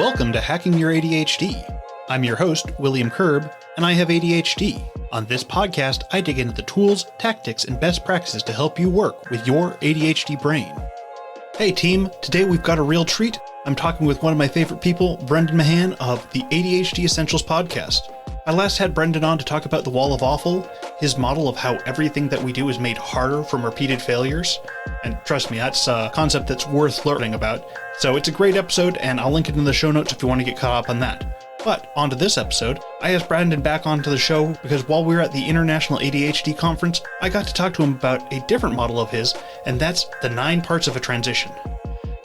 Welcome to Hacking Your ADHD. I'm your host, William Kerb, and I have ADHD. On this podcast, I dig into the tools, tactics, and best practices to help you work with your ADHD brain. Hey team, today we've got a real treat. I'm talking with one of my favorite people, Brendan Mahan of the ADHD Essentials Podcast. I last had Brendan on to talk about the Wall of Awful, his model of how everything that we do is made harder from repeated failures. And trust me, that's a concept that's worth learning about. So it's a great episode, and I'll link it in the show notes if you want to get caught up on that. But onto this episode, I asked Brendan back onto the show because while we were at the International ADHD Conference, I got to talk to him about a different model of his, and that's the 9 parts of a transition.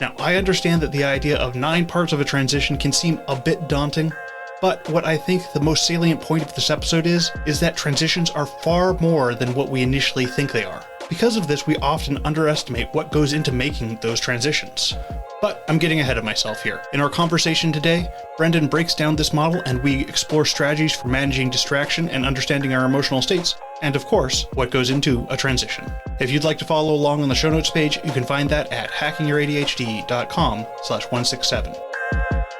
Now, I understand that the idea of 9 parts of a transition can seem a bit daunting, but what I think the most salient point of this episode is that transitions are far more than what we initially think they are. Because of this, we often underestimate what goes into making those transitions. But I'm getting ahead of myself here. In our conversation today, Brendan breaks down this model and we explore strategies for managing distraction and understanding our emotional states, and of course, what goes into a transition. If you'd like to follow along on the show notes page, you can find that at hackingYourADHD.com/167.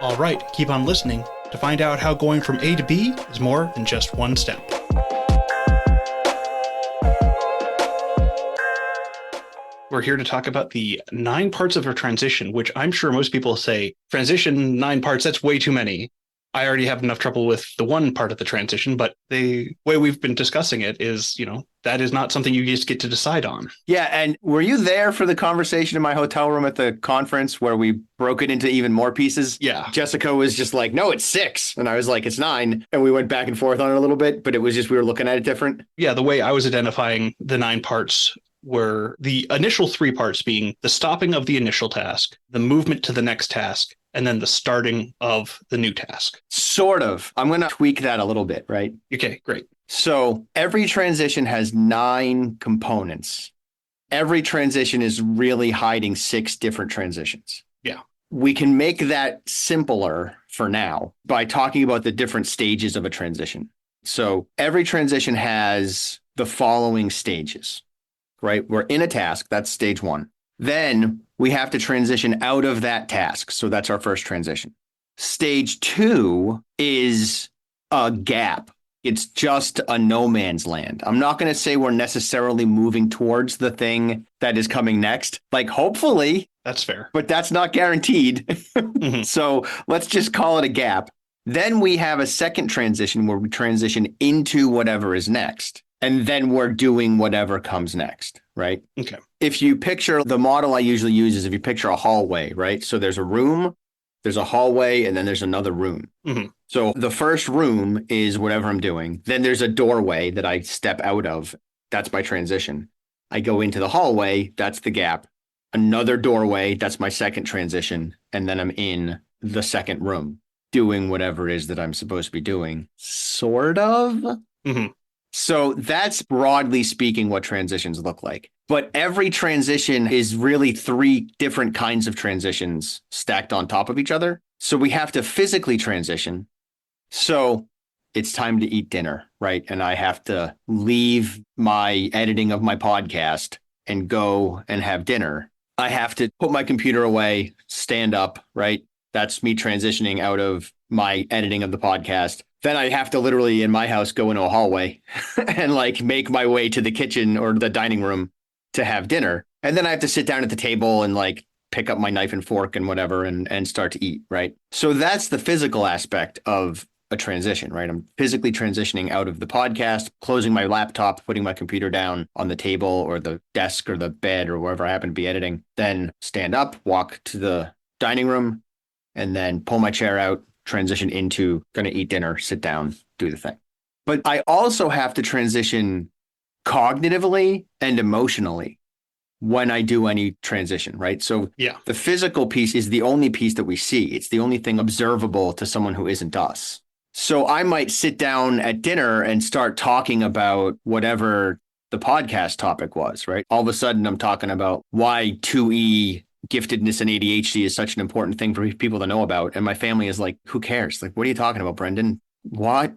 All right, keep on listening to find out how going from A to B is more than just one step. We're here to talk about the 9 parts of a transition, which I'm sure most people say, transition 9 parts, that's way too many. I already have enough trouble with the 1 part of the transition, but the way we've been discussing it is, that is not something you just get to decide on. Yeah. And were you there for the conversation in my hotel room at the conference where we broke it into even more pieces? Yeah. Jessica was just like, no, it's 6. And I was like, it's 9. And we went back and forth on it a little bit, but it was just, we were looking at it different. Yeah. The way I was identifying the 9 parts were the initial 3 parts being the stopping of the initial task, the movement to the next task, and then the starting of the new task. Sort of. I'm going to tweak that a little bit, right? Okay, great. So every transition has 9 components. Every transition is really hiding 6 different transitions. Yeah. We can make that simpler for now by talking about the different stages of a transition. So every transition has the following stages, right? We're in a task. That's stage 1. Then we have to transition out of that task. So that's our first transition. Stage 2 is a gap. It's just a no man's land. I'm not going to say we're necessarily moving towards the thing that is coming next. Like, hopefully. That's fair. But that's not guaranteed. Mm-hmm. So let's just call it a gap. Then we have a second transition where we transition into whatever is next. And then we're doing whatever comes next, right? Okay. If you picture, the model I usually use is if you picture a hallway, right? So there's a room, there's a hallway, and then there's another room. Mm-hmm. So the first room is whatever I'm doing. Then there's a doorway that I step out of. That's my transition. I go into the hallway. That's the gap. Another doorway. That's my second transition. And then I'm in the second room doing whatever it is that I'm supposed to be doing. Sort of. Mm-hmm. So that's broadly speaking what transitions look like. But every transition is really 3 different kinds of transitions stacked on top of each other. So we have to physically transition. So it's time to eat dinner, right? And I have to leave my editing of my podcast and go and have dinner. I have to put my computer away, stand up, right? That's me transitioning out of my editing of the podcast. Then I have to literally in my house go into a hallway and make my way to the kitchen or the dining room to have dinner. And then I have to sit down at the table and pick up my knife and fork and whatever and start to eat, right? So that's the physical aspect of a transition, right? I'm physically transitioning out of the podcast, closing my laptop, putting my computer down on the table or the desk or the bed or wherever I happen to be editing, then stand up, walk to the dining room, and then pull my chair out, transition into going to eat dinner, sit down, do the thing. But I also have to transition cognitively and emotionally when I do any transition, right? So yeah, the physical piece is the only piece that we see. It's the only thing observable to someone who isn't us. So I might sit down at dinner and start talking about whatever the podcast topic was, right? All of a sudden I'm talking about why 2E giftedness and ADHD is such an important thing for people to know about. And my family is like, who cares? What are you talking about, Brendan? What?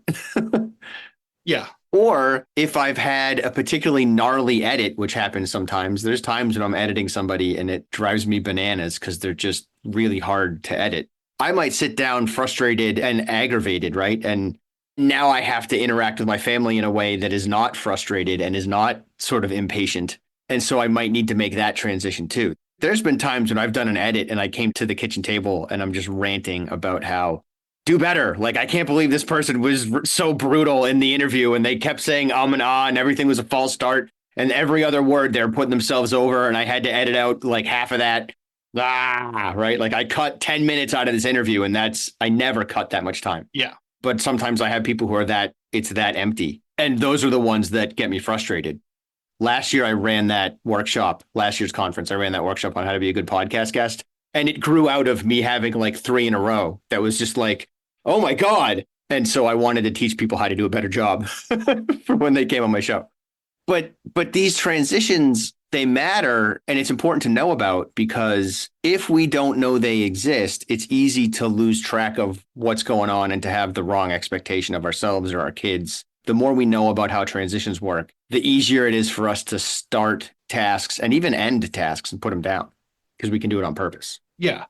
Yeah. Or if I've had a particularly gnarly edit, which happens sometimes, there's times when I'm editing somebody and it drives me bananas because they're just really hard to edit. I might sit down frustrated and aggravated, right? And now I have to interact with my family in a way that is not frustrated and is not sort of impatient. And so I might need to make that transition too. There's been times when I've done an edit and I came to the kitchen table and I'm just ranting about how do better. Like, I can't believe this person was so brutal in the interview and they kept saying and ah, and everything was a false start. And every other word they're putting themselves over. And I had to edit out like half of that. Right. Like I cut 10 minutes out of this interview and I never cut that much time. Yeah. But sometimes I have people who are it's that empty. And those are the ones that get me frustrated. Last year, I ran that workshop, last year's conference. I ran that workshop on how to be a good podcast guest. And it grew out of me having like 3 in a row. That was just like, oh my God. And so I wanted to teach people how to do a better job for when they came on my show. But these transitions, they matter, and it's important to know about, because if we don't know they exist, it's easy to lose track of what's going on and to have the wrong expectation of ourselves or our kids. The more we know about how transitions work, the easier it is for us to start tasks and even end tasks and put them down, because we can do it on purpose. Yeah.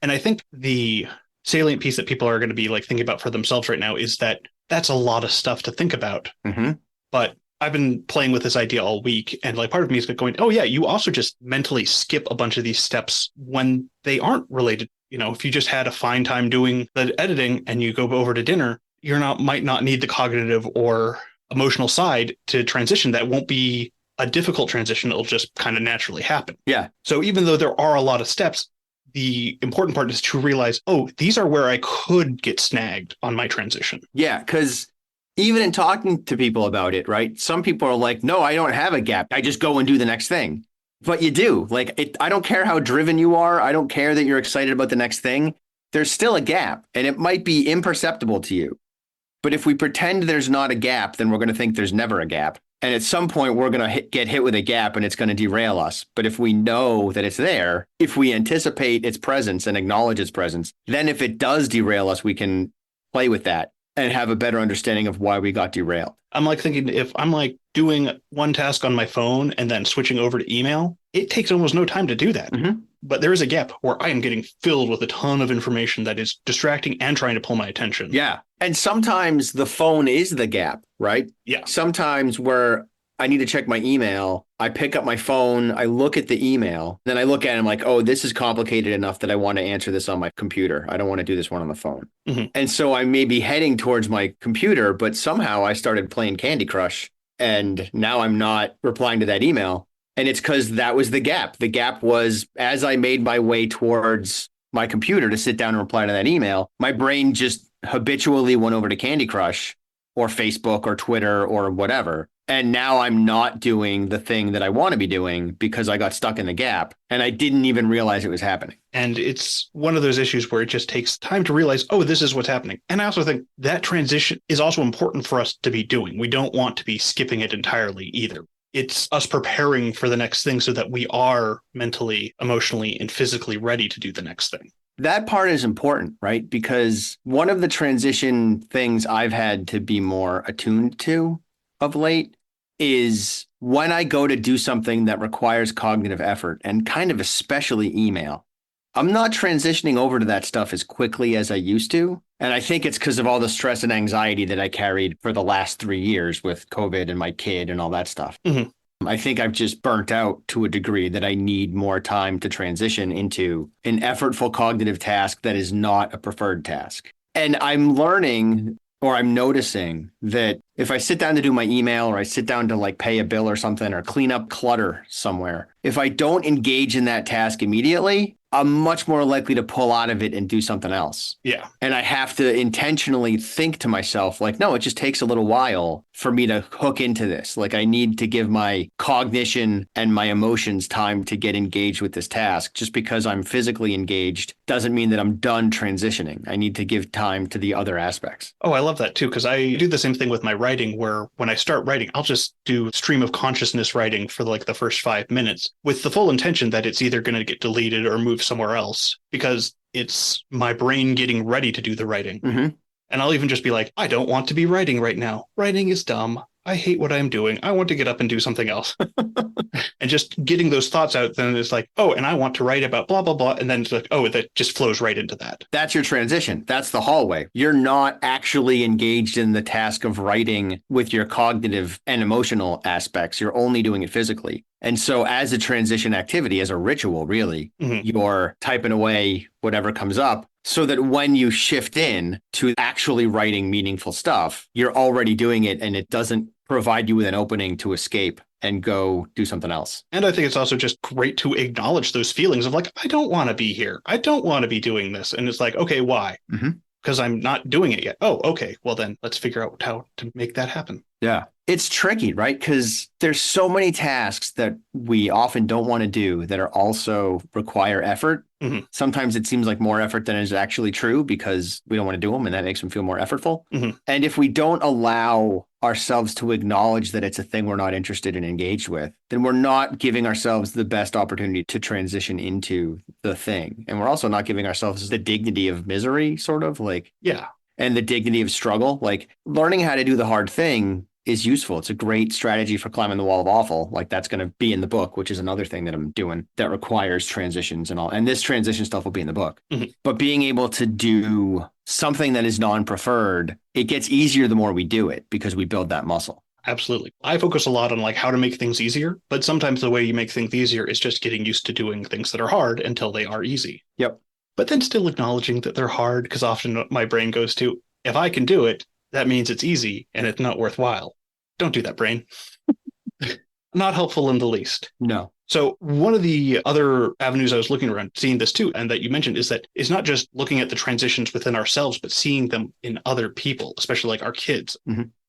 And I think the salient piece that people are going to be like thinking about for themselves right now is that that's a lot of stuff to think about. Mm-hmm. But I've been playing with this idea all week, and like part of me is going, oh yeah, you also just mentally skip a bunch of these steps when they aren't related. You know, if you just had a fine time doing the editing and you go over to dinner, might not need the cognitive or emotional side to transition. That won't be a difficult transition. It'll just kind of naturally happen. Yeah. So even though there are a lot of steps, the important part is to realize, oh, these are where I could get snagged on my transition. Yeah, because even in talking to people about it, right? Some people are like, no, I don't have a gap. I just go and do the next thing. But you do. Like, I don't care how driven you are. I don't care that you're excited about the next thing. There's still a gap, and it might be imperceptible to you. But if we pretend there's not a gap, then we're going to think there's never a gap. And at some point, we're going to get hit with a gap and it's going to derail us. But if we know that it's there, if we anticipate its presence and acknowledge its presence, then if it does derail us, we can play with that and have a better understanding of why we got derailed. I'm like thinking, if I'm like doing one task on my phone and then switching over to email, it takes almost no time to do that. Mm-hmm. But there is a gap where I am getting filled with a ton of information that is distracting and trying to pull my attention. Yeah. And sometimes the phone is the gap, right? Yeah. Sometimes where I need to check my email, I pick up my phone, I look at the email, then I look at it and I'm like, oh, this is complicated enough that I want to answer this on my computer. I don't want to do this one on the phone. Mm-hmm. And so I may be heading towards my computer, but somehow I started playing Candy Crush and now I'm not replying to that email. And it's because that was the gap. The gap was as I made my way towards my computer to sit down and reply to that email, my brain just habitually went over to Candy Crush or Facebook or Twitter or whatever. And now I'm not doing the thing that I want to be doing because I got stuck in the gap and I didn't even realize it was happening. And it's one of those issues where it just takes time to realize, oh, this is what's happening. And I also think that transition is also important for us to be doing. We don't want to be skipping it entirely either. It's us preparing for the next thing so that we are mentally, emotionally, and physically ready to do the next thing. That part is important, right? Because one of the transition things I've had to be more attuned to of late is when I go to do something that requires cognitive effort, and kind of especially email, I'm not transitioning over to that stuff as quickly as I used to. And I think it's because of all the stress and anxiety that I carried for the last 3 years with COVID and my kid and all that stuff. Mm-hmm. I think I've just burnt out to a degree that I need more time to transition into an effortful cognitive task that is not a preferred task. And I'm learning, or I'm noticing, that if I sit down to do my email or I sit down to like pay a bill or something or clean up clutter somewhere, if I don't engage in that task immediately, I'm much more likely to pull out of it and do something else. Yeah. And I have to intentionally think to myself, like, no, it just takes a little while for me to hook into this. Like, I need to give my cognition and my emotions time to get engaged with this task. Just because I'm physically engaged doesn't mean that I'm done transitioning. I need to give time to the other aspects. Oh, I love that too, because I do the same thing with my writing, where when I start writing, I'll just do stream of consciousness writing for like the first 5 minutes with the full intention that it's either going to get deleted or moved somewhere else, because it's my brain getting ready to do the writing. Mm-hmm. And I'll even just be like, I don't want to be writing right now. Writing is dumb. I hate what I'm doing. I want to get up and do something else. And just getting those thoughts out, then it's like, oh, and I want to write about blah, blah, blah. And then it's like, oh, that just flows right into that. That's your transition. That's the hallway. You're not actually engaged in the task of writing with your cognitive and emotional aspects. You're only doing it physically. And so as a transition activity, as a ritual, really, you're typing away whatever comes up so that when you shift in to actually writing meaningful stuff, you're already doing it and it doesn't provide you with an opening to escape and go do something else. And I think it's also just great to acknowledge those feelings of like, I don't want to be here. I don't want to be doing this. And it's like, okay, why? Because I'm not doing it yet. Oh, okay. Well, then let's figure out how to make that happen. Yeah. It's tricky, right? Because there's so many tasks that we often don't want to do that are also require effort. Sometimes it seems like more effort than is actually true because we don't want to do them and that makes them feel more effortful. And if we don't allow ourselves to acknowledge that it's a thing we're not interested and engaged with, then we're not giving ourselves the best opportunity to transition into the thing. And we're also not giving ourselves the dignity of misery, sort of like, and the dignity of struggle. Like learning how to do the hard thing is useful. It's a great strategy for climbing the wall of awful. Like that's going to be in the book, which is another thing that I'm doing that requires transitions and all. And this transition stuff will be in the book. But being able to do something that is non-preferred, it gets easier the more we do it because we build that muscle. Absolutely. I focus a lot on like how to make things easier, but sometimes the way you make things easier is just getting used to doing things that are hard until they are easy. Yep. But then still acknowledging that they're hard, because often my brain goes to, if I can do it, that means it's easy and it's not worthwhile. Don't do that, brain. Not helpful in the least. No. So one of the other avenues I was looking around, seeing this too, and that you mentioned is that it's not just looking at the transitions within ourselves, but seeing them in other people, especially like our kids.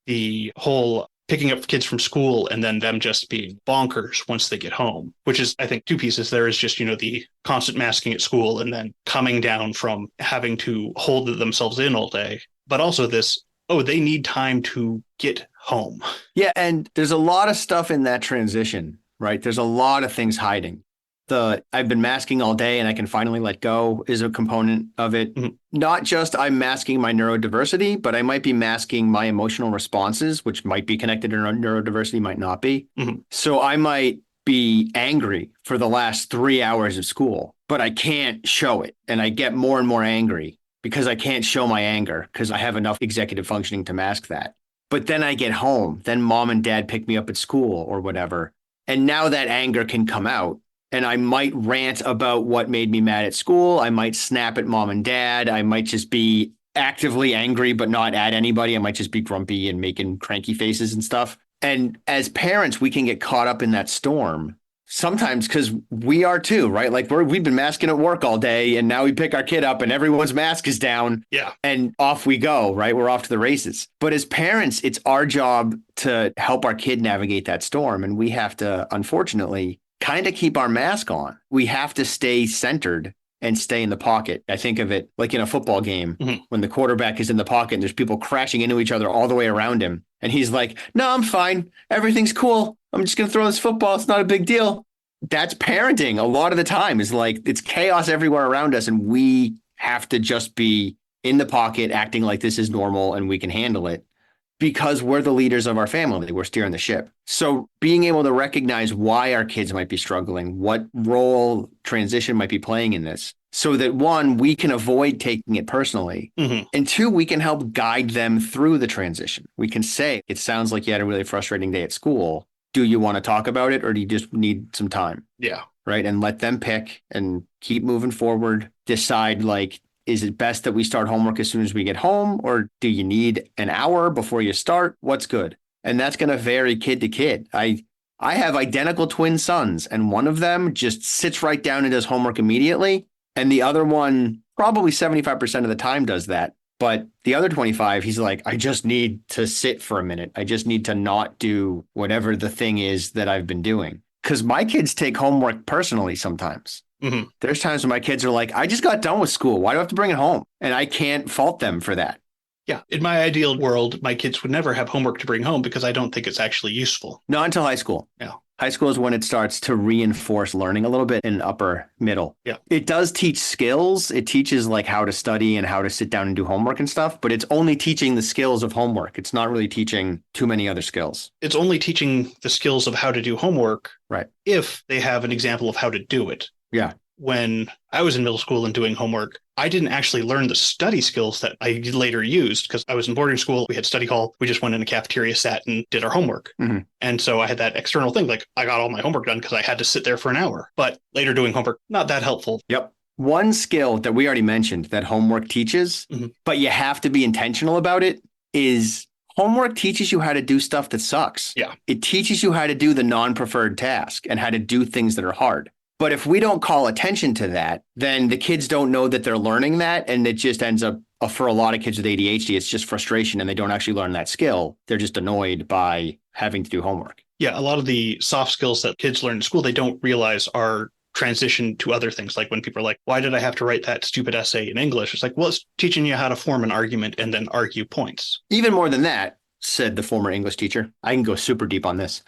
The whole picking up kids from school and then them just being bonkers once they get home, which is, I think, two pieces. There is just, the constant masking at school and then coming down from having to hold themselves in all day, but also this, oh, they need time to get home. Yeah. And there's a lot of stuff in that transition, right? There's a lot of things hiding. I've been masking all day and I can finally let go is a component of it. Not just I'm masking my neurodiversity, but I might be masking my emotional responses, which might be connected to neurodiversity, might not be. So I might be angry for the last 3 hours of school, but I can't show it. And I get more and more angry because I can't show my anger because I have enough executive functioning to mask that. But then I get home, then mom and dad pick me up at school or whatever. And now that anger can come out. And I might rant about what made me mad at school. I might snap at mom and dad. I might just be actively angry, but not at anybody. I might just be grumpy and making cranky faces and stuff. And as parents, we can get caught up in that storm sometimes because we are too, right? Like we've been masking at work all day and now we pick our kid up and everyone's mask is down. Yeah. And off we go, right? We're off to the races. But as parents, it's our job to help our kid navigate that storm. And we have to, unfortunately, kind of keep our mask on. We have to stay centered and stay in the pocket. I think of it like in a football game when the quarterback is in the pocket and there's people crashing into each other all the way around him. And he's like, no, I'm fine. Everything's cool. I'm just going to throw this football. It's not a big deal. That's parenting. A lot of the time is like it's chaos everywhere around us. And we have to just be in the pocket, acting like this is normal and we can handle it. Because we're the leaders of our family. We're steering the ship. So being able to recognize why our kids might be struggling, what role transition might be playing in this, so that one, we can avoid taking it personally. And two, we can help guide them through the transition. We can say, it sounds like you had a really frustrating day at school. Do you want to talk about it or do you just need some time? Yeah. Right. And let them pick and keep moving forward. Decide like, is it best that we start homework as soon as we get home? Or do you need an hour before you start? What's good? And that's going to vary kid to kid. I have identical twin sons, and one of them just sits right down and does homework immediately. And the other one, probably 75% of the time does that. But the other 25, he's like, I just need to sit for a minute. I just need to not do whatever the thing is that I've been doing. Because my kids take homework personally sometimes. There's times when my kids are like, I just got done with school. Why do I have to bring it home? And I can't fault them for that. Yeah. In my ideal world, my kids would never have homework to bring home because I don't think it's actually useful. Not until high school. Yeah. High school is when it starts to reinforce learning a little bit in upper middle. Yeah. It does teach skills. It teaches like how to study and how to sit down and do homework and stuff, but it's only teaching the skills of homework. It's not really teaching too many other skills. It's only teaching the skills of how to do homework. Right. If they have an example of how to do it. Yeah. When I was in middle school and doing homework, I didn't actually learn the study skills that I later used because I was in boarding school. We had study hall. We just went in a cafeteria, sat and did our homework. Mm-hmm. And so I had that external thing. Like I got all my homework done because I had to sit there for an hour. But later doing homework, not that helpful. Yep. One skill that we already mentioned that homework teaches, but you have to be intentional about it, is homework teaches you how to do stuff that sucks. Yeah. It teaches you how to do the non-preferred task and how to do things that are hard. But if we don't call attention to that, then the kids don't know that they're learning that. And it just ends up, for a lot of kids with ADHD, it's just frustration and they don't actually learn that skill. They're just annoyed by having to do homework. Yeah. A lot of the soft skills that kids learn in school, they don't realize are transitioned to other things. Like when people are like, why did I have to write that stupid essay in English? It's like, well, it's teaching you how to form an argument and then argue points. Even more than that, said the former English teacher. I can go super deep on this.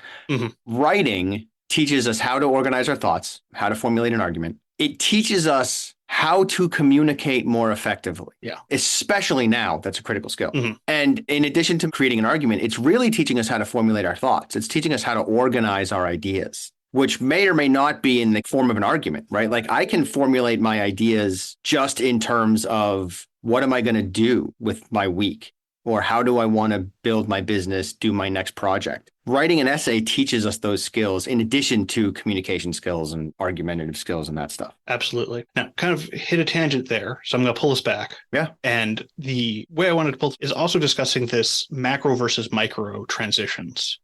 Writing teaches us how to organize our thoughts, how to formulate an argument. It teaches us how to communicate more effectively. Yeah. Especially now, that's a critical skill. And in addition to creating an argument, it's really teaching us how to formulate our thoughts. It's teaching us how to organize our ideas, which may or may not be in the form of an argument, right? Like I can formulate my ideas just in terms of what am I going to do with my week? Or how do I want to build my business, do my next project? Writing an essay teaches us those skills in addition to communication skills and argumentative skills and that stuff. Absolutely. Now, kind of hit a tangent there, so I'm going to pull us back. Yeah. And the way I wanted to pull is also discussing this macro versus micro transitions.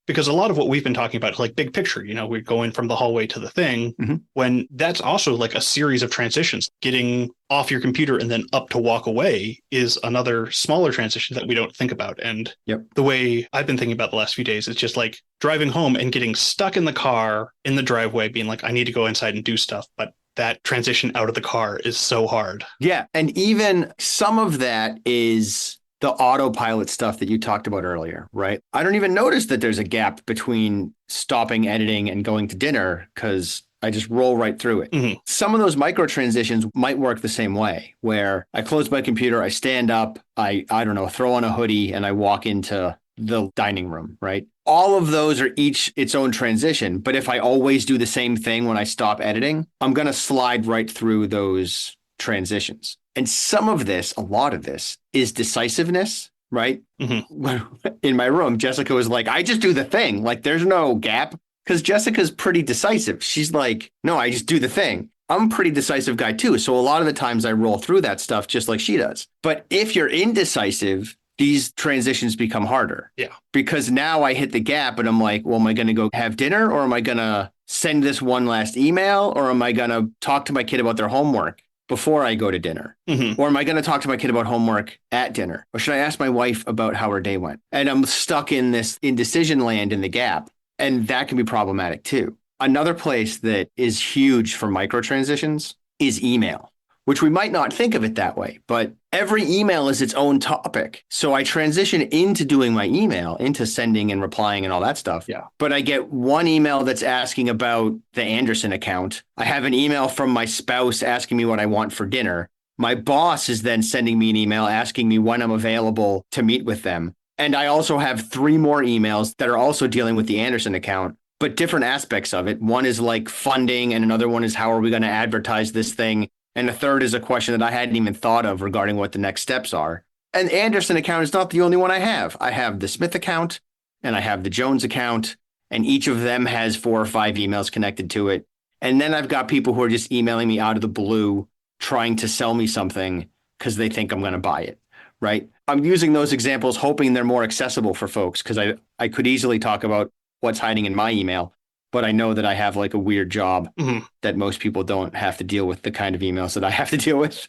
Because a lot of what we've been talking about, like big picture, we're going from the hallway to the thing, when that's also like a series of transitions. Getting off your computer and then up to walk away is another smaller transition that we don't think about. And the way I've been thinking about the last few days is just like driving home and getting stuck in the car in the driveway, being like, I need to go inside and do stuff. But that transition out of the car is so hard. Yeah. And even some of that is the autopilot stuff that you talked about earlier, right? I don't even notice that there's a gap between stopping editing and going to dinner because I just roll right through it. Some of those micro transitions might work the same way, where I close my computer, I stand up, I don't know, throw on a hoodie and I walk into the dining room, right? All of those are each its own transition. But if I always do the same thing when I stop editing, I'm going to slide right through those transitions. And some of this, a lot of this, is decisiveness, right? In my room, Jessica was like, I just do the thing. Like, there's no gap. Because Jessica's pretty decisive. She's like, no, I just do the thing. I'm a pretty decisive guy too. So a lot of the times I roll through that stuff just like she does. But if you're indecisive, these transitions become harder. Yeah. Because now I hit the gap and I'm like, well, am I going to go have dinner, or am I going to send this one last email, or am I going to talk to my kid about their homework before I go to dinner? Or am I going to talk to my kid about homework at dinner? Or should I ask my wife about how her day went? And I'm stuck in this indecision land in the gap. And that can be problematic too. Another place that is huge for micro transitions is email, which we might not think of it that way, but every email is its own topic. So I transition into doing my email, into sending and replying and all that stuff. Yeah. But I get one email that's asking about the Anderson account. I have an email from my spouse asking me what I want for dinner. My boss is then sending me an email asking me when I'm available to meet with them. And I also have 3 more emails that are also dealing with the Anderson account, but different aspects of it. One is like funding, and another one is how are we going to advertise this thing? And a third is a question that I hadn't even thought of regarding what the next steps are. And the Anderson account is not the only one I have. I have the Smith account and I have the Jones account, and each of them has 4 or 5 emails connected to it. And then I've got people who are just emailing me out of the blue, trying to sell me something because they think I'm going to buy it, right? I'm using those examples, hoping they're more accessible for folks, because I could easily talk about what's hiding in my email, but I know that I have like a weird job that most people don't have to deal with the kind of emails that I have to deal with.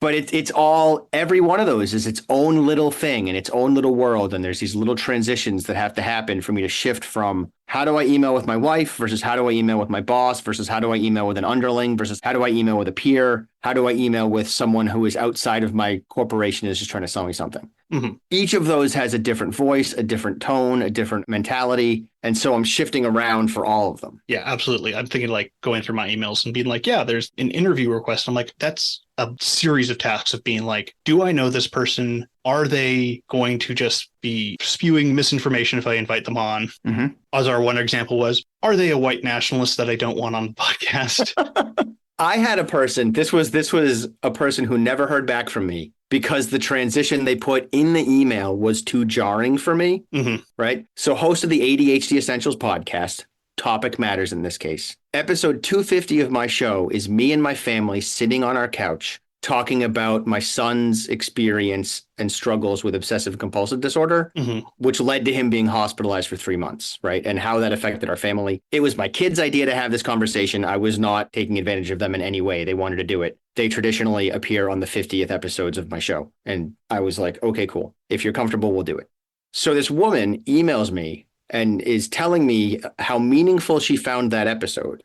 But it's all, every one of those is its own little thing and its own little world. And there's these little transitions that have to happen for me to shift from how do I email with my wife versus how do I email with my boss versus how do I email with an underling versus how do I email with a peer? How do I email with someone who is outside of my corporation and is just trying to sell me something? Mm-hmm. Each of those has a different voice, a different tone, a different mentality. And so I'm shifting around for all of them. Yeah, absolutely. I'm thinking like going through my emails and being like, yeah, there's an interview request. I'm like, that's a series of tasks of being like, do I know this person? Are they going to just be spewing misinformation if I invite them on? Mm-hmm. As our one example was, are they a white nationalist that I don't want on the podcast? I had a person, this was a person who never heard back from me because the transition they put in the email was too jarring for me, Mm-hmm. right? So host of the ADHD Essentials Podcast, topic matters in this case. Episode 250 of my show is me and my family sitting on our couch talking about my son's experience and struggles with obsessive compulsive disorder, Mm-hmm. which led to him being hospitalized for 3 months, right? And how that affected our family. It was my kids' idea to have this conversation. I was not taking advantage of them in any way. They wanted to do it. They traditionally appear on the 50th episodes of my show. And I was like, okay, cool. If you're comfortable, we'll do it. So this woman emails me and is telling me how meaningful she found that episode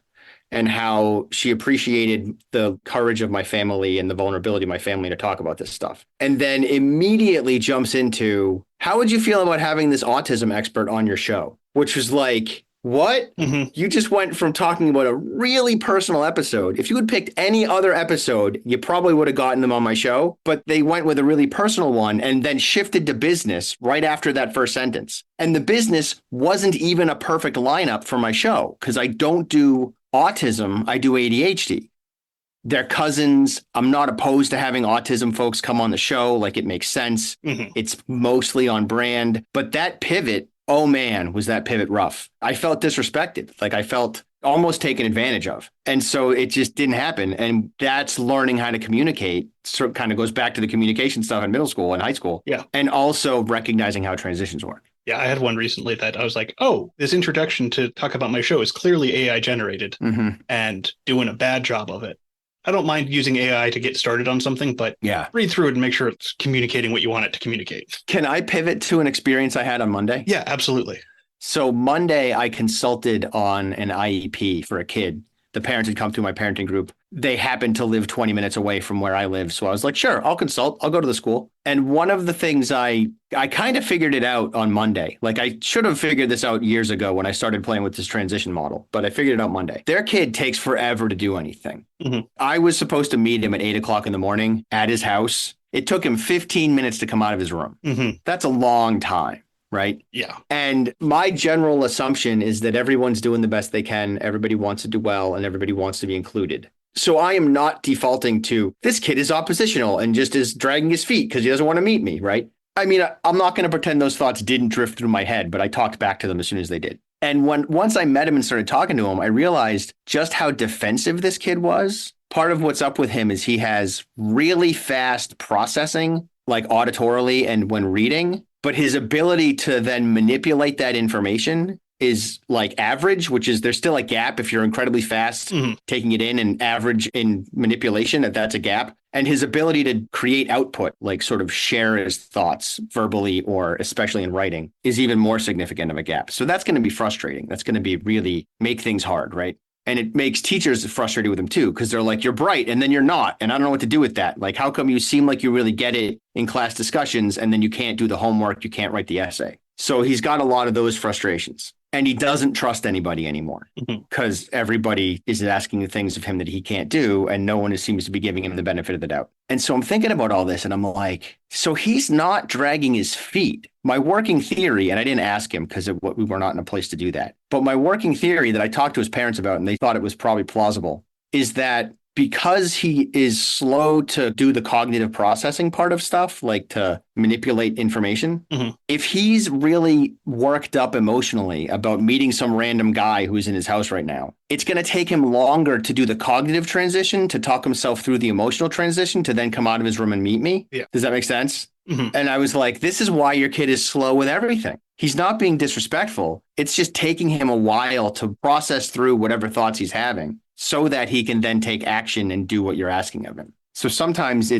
and how she appreciated the courage of my family and the vulnerability of my family to talk about this stuff. And then immediately jumps into, how would you feel about having this autism expert on your show? Which was like, what? Mm-hmm. You just went from talking about a really personal episode. If you had picked any other episode, you probably would have gotten them on my show, but they went with a really personal one and then shifted to business right after that first sentence. And the business wasn't even a perfect lineup for my show because I don't do autism, I do ADHD. They're cousins. I'm not opposed to having autism folks come on the show. Like, it makes sense. Mm-hmm. It's mostly on brand. But that pivot, oh man, was that pivot rough. I felt disrespected. Like, I felt almost taken advantage of. And so it just didn't happen. And that's learning how to communicate. So it kind of goes back to the communication stuff in middle school and high school. Yeah. And also recognizing how transitions work. Yeah, I had one recently that I was like, oh, this introduction to talk about my show is clearly AI generated Mm-hmm. and doing a bad job of it. I don't mind using AI to get started on something, but Yeah. read through it and make sure it's communicating what you want it to communicate. Can I pivot to an experience I had on Monday? Yeah, absolutely. So Monday, I consulted on an IEP for a kid. The parents had come through my parenting group. They happened to live 20 minutes away from where I live. So I was like, sure, I'll consult. I'll go to the school. And one of the things I kind of figured it out on Monday. Like, I should have figured this out years ago when I started playing with this transition model, but I figured it out Monday. Their kid takes forever to do anything. Mm-hmm. I was supposed to meet him at 8 o'clock in the morning at his house. It took him 15 minutes to come out of his room. Mm-hmm. That's a long time. Right? Yeah. And my general assumption is that everyone's doing the best they can. Everybody wants to do well and everybody wants to be included. So I am not defaulting to, this kid is oppositional and just is dragging his feet because he doesn't want to meet me, right? I mean, I'm not going to pretend those thoughts didn't drift through my head, but I talked back to them as soon as they did. And once I met him and started talking to him, I realized just how defensive this kid was. Part of what's up with him is he has really fast processing, like auditorily and when reading. But his ability to then manipulate that information is like average, which is there's still a gap if you're incredibly fast taking it in, and average in manipulation, that's a gap. And his ability to create output, like sort of share his thoughts verbally or especially in writing, is even more significant of a gap. So that's going to be frustrating. That's going to be really make things hard, right? And it makes teachers frustrated with them too, because they're like, you're bright and then you're not. And I don't know what to do with that. Like, how come you seem like you really get it in class discussions and then you can't do the homework, you can't write the essay? So he's got a lot of those frustrations. And he doesn't trust anybody anymore because everybody is asking the things of him that he can't do. And no one seems to be giving him the benefit of the doubt. And so I'm thinking about all this and I'm like, so he's not dragging his feet. My working theory, and I didn't ask him because we were not in a place to do that. But my working theory that I talked to his parents about, and they thought it was probably plausible, is that because he is slow to do the cognitive processing part of stuff, like to manipulate information, if he's really worked up emotionally about meeting some random guy who's in his house right now, it's going to take him longer to do the cognitive transition, to talk himself through the emotional transition, to then come out of his room and meet me. Yeah. Does that make sense? And I was like, this is why your kid is slow with everything. He's not being disrespectful. It's just taking him a while to process through whatever thoughts he's having so that he can then take action and do what you're asking of him. So sometimes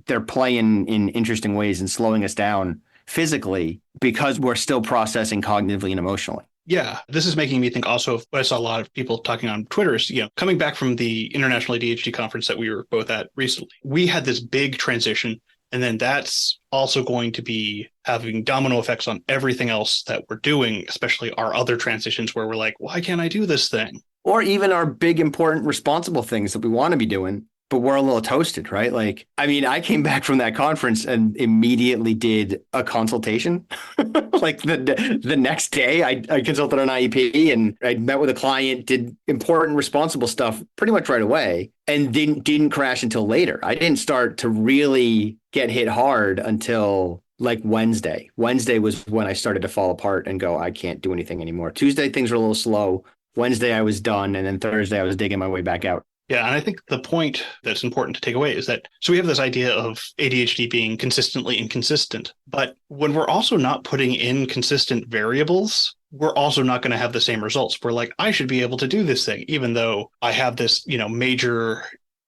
they're playing in interesting ways and slowing us down physically because we're still processing cognitively and emotionally. Yeah, this is making me think also of what I saw a lot of people talking on Twitter is, coming back from the International ADHD conference that we were both at recently, we had this big transition. And then that's also going to be having domino effects on everything else that we're doing, especially our other transitions where we're like, why can't I do this thing? Or even our big, important, responsible things that we want to be doing, but we're a little toasted, right? Like, I mean, I came back from that conference and immediately did a consultation. Like the next day, I consulted on IEP and I met with a client, did important, responsible stuff pretty much right away, and didn't crash until later. I didn't start to really get hit hard until like Wednesday. Wednesday was when I started to fall apart and go, I can't do anything anymore. Tuesday, things were a little slow. Wednesday, I was done. And then Thursday, I was digging my way back out. Yeah, and I think the point that's important to take away is that, so we have this idea of ADHD being consistently inconsistent, but when we're also not putting in consistent variables, we're also not going to have the same results. We're like, I should be able to do this thing, even though I have this, major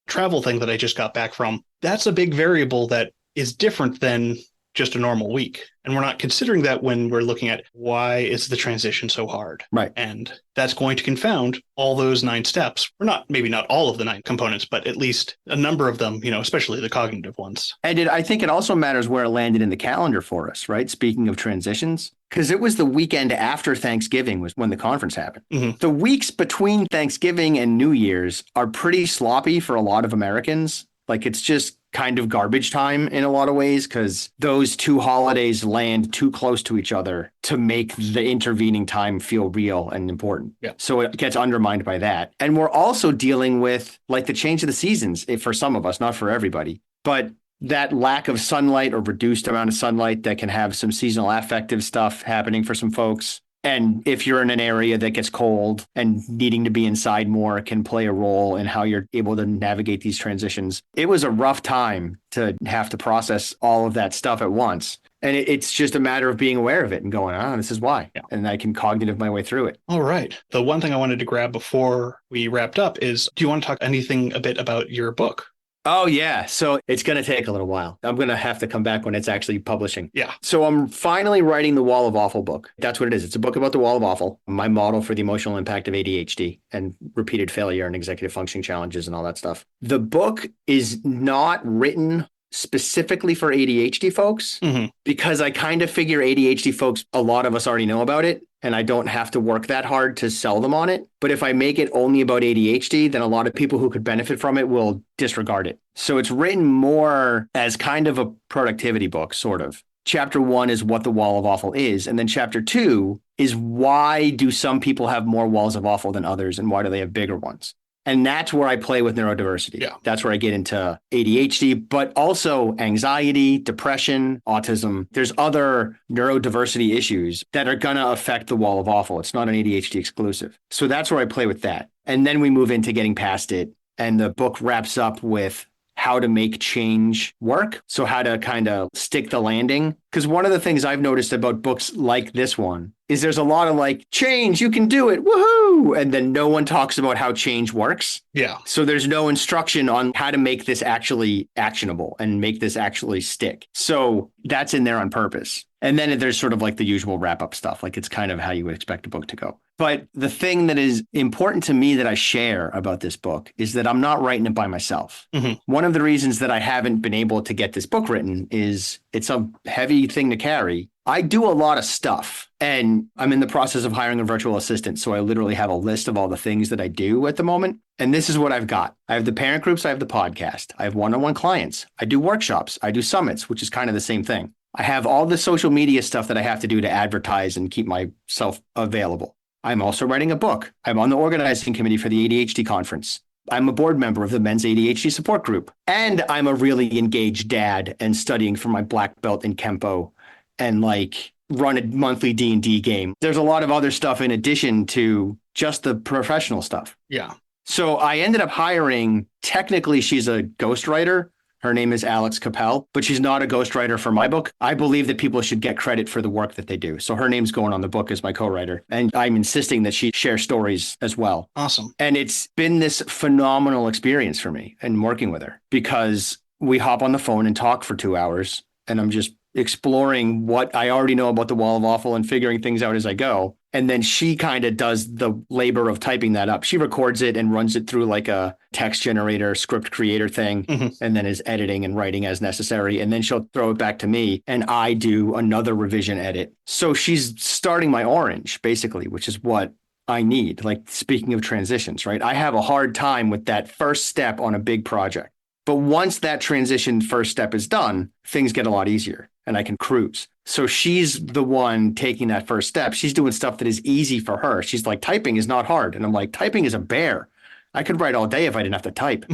travel thing that I just got back from. That's a big variable that is different than just a normal week. And we're not considering that when we're looking at why is the transition so hard. Right. And that's going to confound all those 9 steps. Maybe not all of the 9 components, but at least a number of them, especially the cognitive ones. And I think it also matters where it landed in the calendar for us, right? Speaking of transitions, because it was the weekend after Thanksgiving was when the conference happened. Mm-hmm. The weeks between Thanksgiving and New Year's are pretty sloppy for a lot of Americans. Like it's just kind of garbage time in a lot of ways because those 2 holidays land too close to each other to make the intervening time feel real and important. Yeah. So it gets undermined by that. And we're also dealing with like the change of the seasons for some of us, not for everybody, but that lack of sunlight or reduced amount of sunlight that can have some seasonal affective stuff happening for some folks. And if you're in an area that gets cold and needing to be inside more can play a role in how you're able to navigate these transitions. It was a rough time to have to process all of that stuff at once. And it's just a matter of being aware of it and going, this is why. Yeah. And I can cognitive my way through it. All right. The one thing I wanted to grab before we wrapped up is, do you want to talk anything a bit about your book? Oh, yeah. So it's going to take a little while. I'm going to have to come back when it's actually publishing. Yeah. So I'm finally writing the Wall of Awful book. That's what it is. It's a book about the Wall of Awful, my model for the emotional impact of ADHD and repeated failure and executive functioning challenges and all that stuff. The book is not written specifically for ADHD folks because I kind of figure ADHD folks, a lot of us already know about it. And I don't have to work that hard to sell them on it. But if I make it only about ADHD, then a lot of people who could benefit from it will disregard it. So it's written more as kind of a productivity book, sort of. Chapter 1 is what the Wall of Awful is. And then chapter 2 is why do some people have more walls of awful than others and why do they have bigger ones? And that's where I play with neurodiversity. Yeah. That's where I get into ADHD, but also anxiety, depression, autism. There's other neurodiversity issues that are going to affect the Wall of Awful. It's not an ADHD exclusive. So that's where I play with that. And then we move into getting past it. And the book wraps up with how to make change work. So how to kind of stick the landing. Because one of the things I've noticed about books like this one is there's a lot of like, change, you can do it, woohoo! And then no one talks about how change works. Yeah. So there's no instruction on how to make this actually actionable and make this actually stick. So that's in there on purpose. And then there's sort of like the usual wrap-up stuff. Like it's kind of how you would expect a book to go. But the thing that is important to me that I share about this book is that I'm not writing it by myself. One of the reasons that I haven't been able to get this book written is it's a heavy thing to carry. I do a lot of stuff and I'm in the process of hiring a virtual assistant. So I literally have a list of all the things that I do at the moment. And this is what I've got. I have the parent groups. I have the podcast. I have one-on-one clients. I do workshops. I do summits, which is kind of the same thing. I have all the social media stuff that I have to do to advertise and keep myself available. I'm also writing a book. I'm on the organizing committee for the ADHD conference. I'm a board member of the Men's ADHD Support Group. And I'm a really engaged dad and studying for my black belt in Kempo and like run a monthly D&D game. There's a lot of other stuff in addition to just the professional stuff. Yeah. So I ended up hiring, technically she's a ghostwriter, Her name is Alex Capel, but she's not a ghostwriter for my book. I believe that people should get credit for the work that they do. So her name's going on the book as my co-writer. And I'm insisting that she share stories as well. Awesome. And it's been this phenomenal experience for me in working with her, because we hop on the phone and talk for 2 hours, and I'm just exploring what I already know about the Wall of Awful and figuring things out as I go. And then she kind of does the labor of typing that up. She records it and runs it through like a text generator, script creator thing, and then is editing and writing as necessary. And then she'll throw it back to me and I do another revision edit. So she's starting my orange, basically, which is what I need. Like, speaking of transitions, right? I have a hard time with that first step on a big project. But once that transition first step is done, things get a lot easier and I can cruise. So she's the one taking that first step. She's doing stuff that is easy for her. She's like, typing is not hard. And I'm like, typing is a bear. I could write all day if I didn't have to type.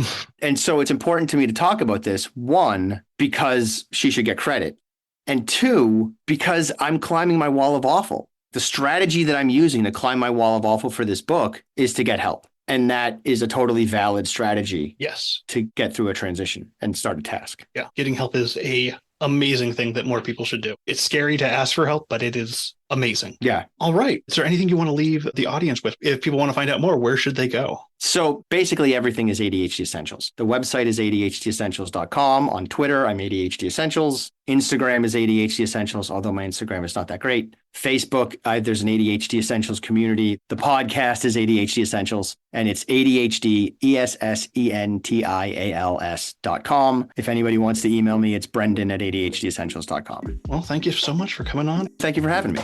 And so it's important to me to talk about this. One, because she should get credit. And two, because I'm climbing my wall of awful. The strategy that I'm using to climb my wall of awful for this book is to get help. And that is a totally valid strategy. Yes. To get through a transition and start a task. Yeah. Getting help is a amazing thing that more people should do. It's scary to ask for help, but it is amazing. Yeah. All right. Is there anything you want to leave the audience with? If people want to find out more, where should they go? So basically everything is ADHD Essentials. The website is ADHDessentials.com. On Twitter, I'm ADHD Essentials. Instagram is ADHD Essentials, although my Instagram is not that great. Facebook, there's an ADHD Essentials community. The podcast is ADHD Essentials, and it's ADHD ESSENTIALS.com. If anybody wants to email me, it's Brendan at ADHDessentials.com. Well, thank you so much for coming on. Thank you for having me.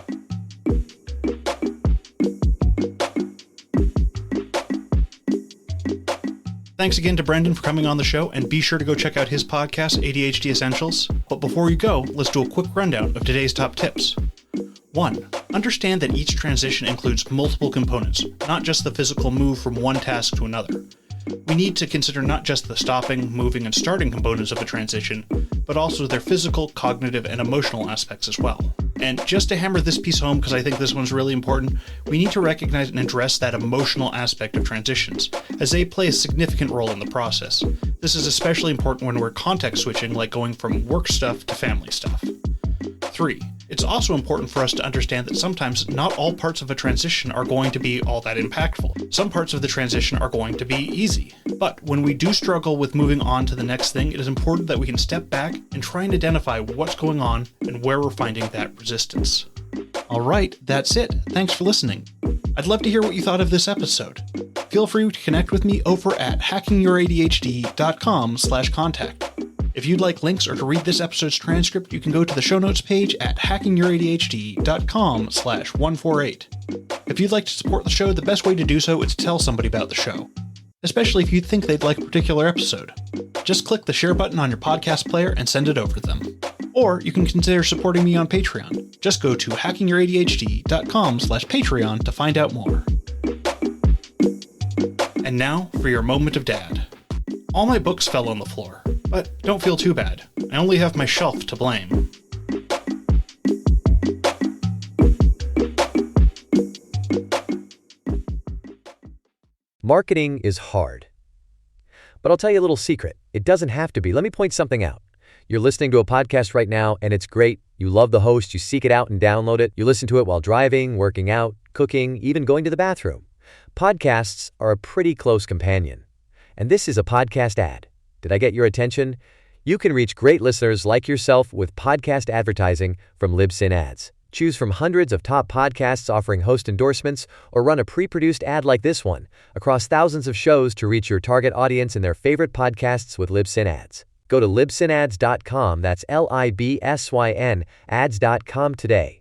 Thanks again to Brendan for coming on the show, and be sure to go check out his podcast, ADHD Essentials. But before you go, let's do a quick rundown of today's top tips. 1. Understand that each transition includes multiple components, not just the physical move from one task to another. We need to consider not just the stopping, moving, and starting components of a transition, but also their physical, cognitive, and emotional aspects as well. And just to hammer this piece home, because I think this one's really important, we need to recognize and address that emotional aspect of transitions, as they play a significant role in the process. This is especially important when we're context switching, like going from work stuff to family stuff. 3. It's also important for us to understand that sometimes not all parts of a transition are going to be all that impactful. Some parts of the transition are going to be easy. But when we do struggle with moving on to the next thing, it is important that we can step back and try and identify what's going on and where we're finding that resistance. All right, that's it. Thanks for listening. I'd love to hear what you thought of this episode. Feel free to connect with me over at hackingYourADHD.com/contact. If you'd like links or to read this episode's transcript, you can go to the show notes page at hackingYourADHD.com/148. If you'd like to support the show, the best way to do so is to tell somebody about the show, especially if you think they'd like a particular episode. Just click the share button on your podcast player and send it over to them. Or you can consider supporting me on Patreon. Just go to hackingYourADHD.com/Patreon to find out more. And now for your moment of dad. All my books fell on the floor, but don't feel too bad. I only have my shelf to blame. Marketing is hard. But I'll tell you a little secret. It doesn't have to be. Let me point something out. You're listening to a podcast right now, and it's great. You love the host. You seek it out and download it. You listen to it while driving, working out, cooking, even going to the bathroom. Podcasts are a pretty close companion. And this is a podcast ad. Did I get your attention? You can reach great listeners like yourself with podcast advertising from Libsyn Ads. Choose from hundreds of top podcasts offering host endorsements, or run a pre-produced ad like this one across thousands of shows to reach your target audience and their favorite podcasts with Libsyn Ads. Go to libsynads.com, that's LIBSYN, ads.com today.